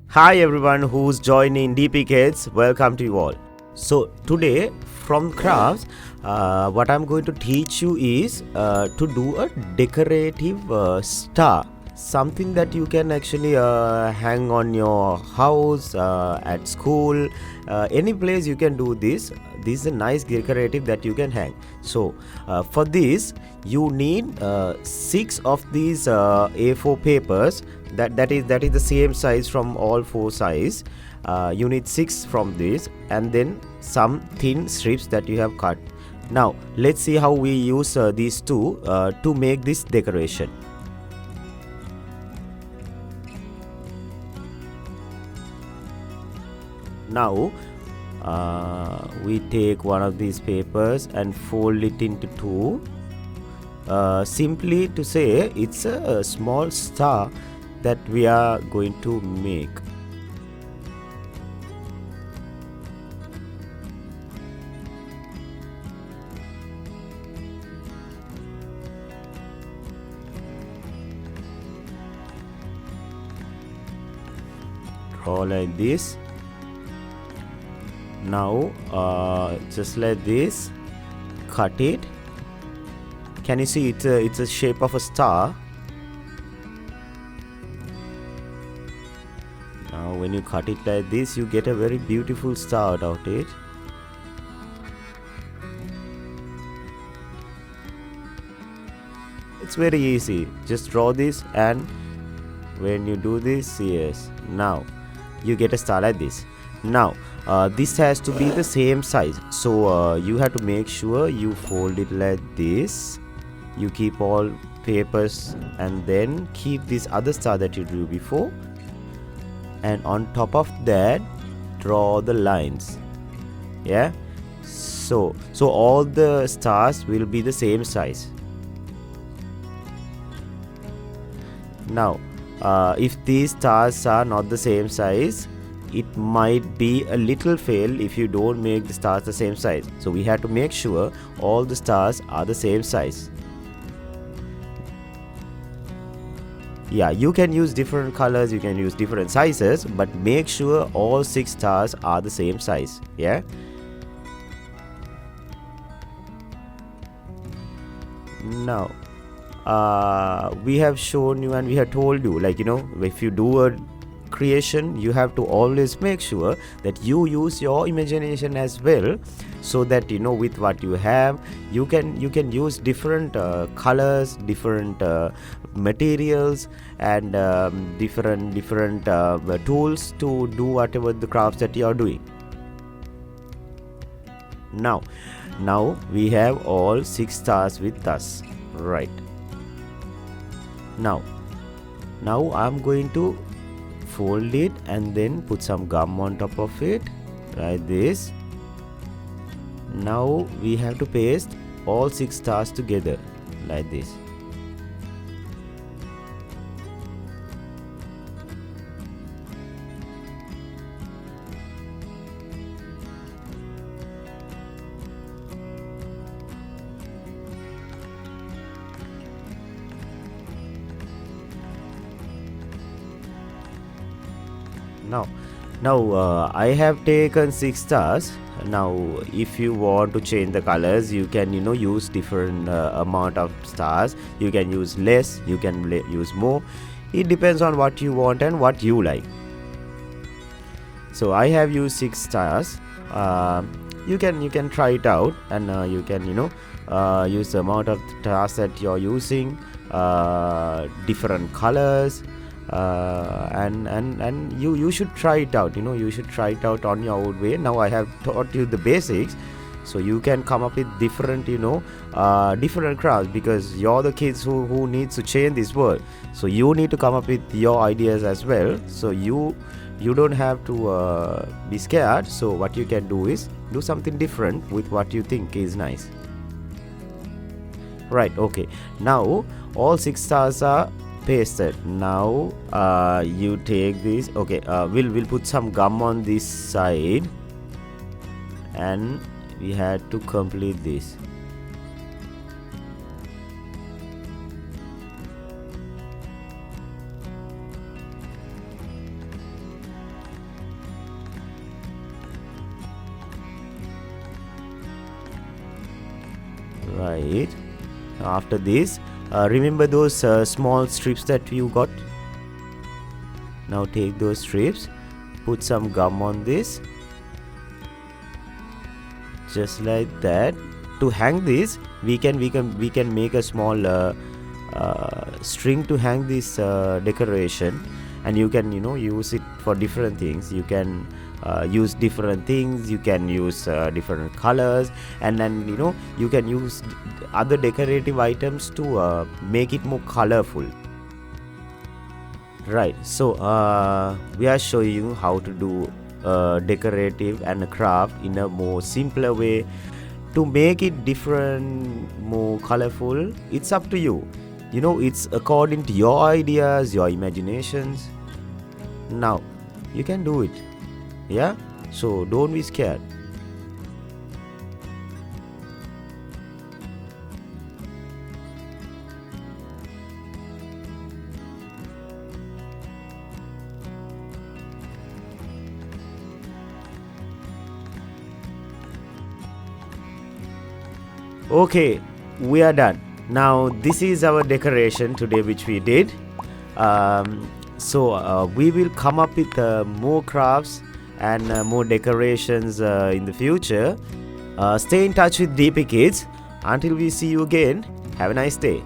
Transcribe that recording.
Hi everyone who's joining DP Kids, welcome to you all. So today from crafts, what I'm going to teach you is to do a decorative star. Something that you can actually hang on your house, at school, any place you can do this. This is a nice decorative that you can hang. So for this you need 6 of these A4 papers. That is the same size from all 4 size. You need 6 from this, and then some thin strips that you have cut. Now let's see how we use these two to make this decoration. Now we take one of these papers and fold it into two, simply to say it's a small star that we are going to make. Draw like this. Now just like this, cut it. Can you see it's a shape of a star? Now when you cut it like this, you get a very beautiful star out of it. It's very easy. Just draw this, and when you do this, yes, now you get a star like this. Now this has to be the same size, so you have to make sure you fold it like this. You keep all papers and then keep this other star that you drew before, and on top of that draw the lines. Yeah, so all the stars will be the same size. Now if these stars are not the same size, it might be a little fail if you don't make the stars the same size. So we have to make sure all the stars are the same size. Yeah, you can use different colors, you can use different sizes, but make sure all 6 stars are the same size. Yeah. Now we have shown you and we have told you, like, if you do a creation, you have to always make sure that you use your imagination as well, so that with what you have, you can use different colors, different materials, and different tools to do whatever the crafts that you are doing. Now we have all 6 stars with us, right? Now I'm going to fold it and then put some gum on top of it like this. Now we have to paste all 6 stars together like this. Now I have taken 6 stars. Now if you want to change the colors, you can use different amount of stars. You can use less, you can use more. It depends on what you want and what you like. So I have used 6 stars. You can try it out, and you can use the amount of stars that you're using, different colors. And you should try it out. You should try it out on your own way. Now I have taught you the basics, so you can come up with different different crafts, because you're the kids who needs to change this world. So you need to come up with your ideas as well. So you don't have to be scared. So what you can do is do something different with what you think is nice. Right, okay, now all 6 stars are pasted. Now you take this. Okay, we'll put some gum on this side, and we had to complete this. Right. After this, remember those small strips that you got? Now take those strips, put some gum on this, just like that. To hang this, we can make a small string to hang this decoration, and you can use it for different things. You can use different things. You can use different colors, and then you can use other decorative items to make it more colorful. Right, so we are showing you how to do decorative and a craft in a more simpler way. To make it different, more colorful, it's up to you. It's according to your ideas, your imaginations. Now you can do it. Yeah, so don't be scared. Okay, we are done. Now this is our decoration today which we did. So we will come up with more crafts and more decorations in the future. Stay in touch with DP Kids. Until we see you again, have a nice day.